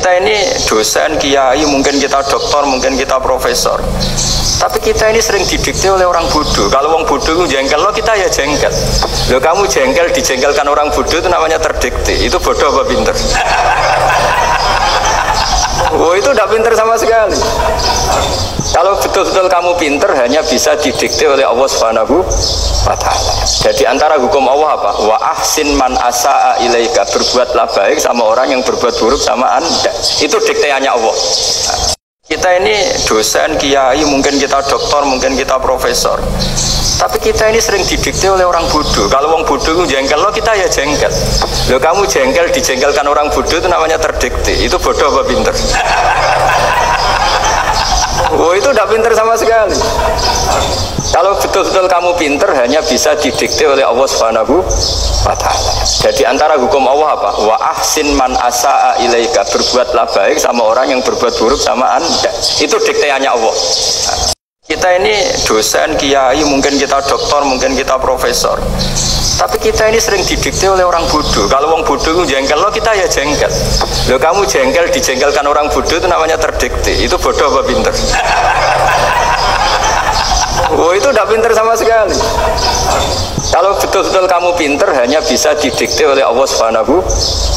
Kita ini dosen, kiai, mungkin kita doktor, mungkin kita profesor. Tapi kita ini sering didikte oleh orang bodoh. Kalau orang bodoh itu jengkel, lo kita ya jengkel. Lo kamu jengkel, dijengkelkan orang bodoh itu namanya terdikte. Itu bodoh apa pinter? Oh, itu udah pinter sama sekali. Kalau betul-betul kamu pinter, hanya bisa didikte oleh Allah Subhanahu wa ta'ala. Jadi antara hukum Allah apa? Wa ahsin man asa'a ilaika, berbuatlah baik sama orang yang berbuat buruk sama Anda. Itu dikteannya Allah. Kita ini dosen, kiai, mungkin kita doktor, mungkin kita profesor. Tapi kita ini sering didikte oleh orang bodoh. Kalau orang bodoh itu jengkel, lo kita ya jengkel. Lo kamu jengkel, dijengkelkan orang bodoh itu namanya terdikte. Itu bodoh apa pinter? Oh, itu udah pinter sama sekali. Kalau betul-betul kamu pinter, hanya bisa didikte oleh Allah Subhanahu wa ta'ala. Jadi antara hukum Allah apa? Wa ahsin man asa'a ilaika, berbuatlah baik sama orang yang berbuat buruk sama Anda. Itu dikteannya Allah. Kita ini dosen, kiai, mungkin kita doktor, mungkin kita profesor. Tapi kita ini sering didikte oleh orang bodoh. Kalau orang bodoh itu jengkel, lo kita ya jengkel. Lo kamu jengkel, dijengkelkan orang bodoh itu namanya terdikte. Itu bodoh apa pinter? Oh, itu udah pinter sama sekali. Kalau betul-betul kamu pinter, hanya bisa didikte oleh Allah Subhanahu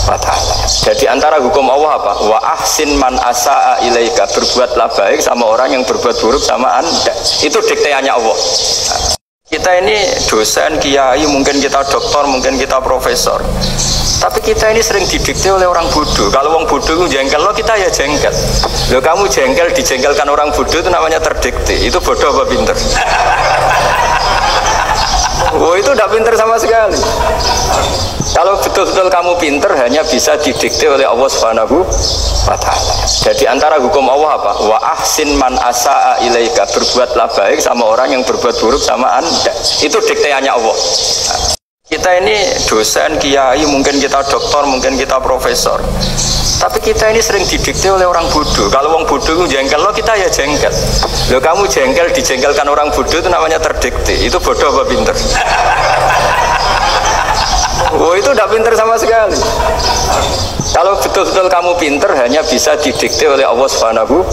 wa ta'ala. Jadi antara hukum Allah apa? Wa ahsin man asa'a ilaika, berbuatlah baik sama orang yang berbuat buruk sama Anda. Itu dikteannya Allah. Kita ini dosen, kiai, mungkin kita doktor, mungkin kita profesor. Tapi kita ini sering didikte oleh orang bodoh. Kalau orang bodoh itu jengkel, lo kita ya jengkel. Lo kamu jengkel, dijengkelkan orang bodoh itu namanya terdikte. Itu bodoh apa pinter? Oh, itu udah pinter sama sekali. Kalau betul-betul kamu pinter, hanya bisa didikte oleh Allah Subhanahu wa ta'ala. Jadi antara hukum Allah apa? Wa ahsin man asa'a ilaika, berbuatlah baik sama orang yang berbuat buruk sama Anda. Itu dikteannya Allah. Kita ini dosen, kiai, mungkin kita doktor, mungkin kita profesor. Tapi kita ini sering didikte oleh orang bodoh. Kalau orang bodoh itu jengkel, lo kita ya jengkel. Lo kamu jengkel, dijengkelkan orang bodoh itu namanya terdikte. Itu bodoh apa pinter? Oh, itu udah pinter sama sekali. Kalau betul-betul kamu pinter, hanya bisa didikte oleh Allah Subhanahu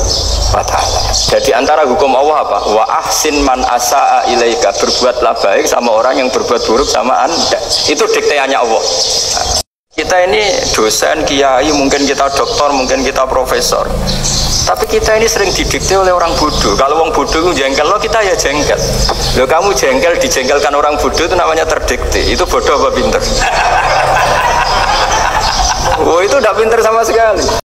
wa ta'ala. Jadi antara hukum Allah apa? Wa ahsin man asa'a ilaika, berbuatlah baik sama orang yang berbuat buruk sama Anda. Itu dikteannya Allah. Kita ini dosen, kiai, mungkin kita doktor, mungkin kita profesor. Tapi kita ini sering didikte oleh orang bodoh. Kalau orang bodoh itu jengkel, lo kita ya jengkel. Lo kamu jengkel, dijengkelkan orang bodoh itu namanya terdikte. Itu bodoh apa pinter? Oh, itu udah pinter sama sekali.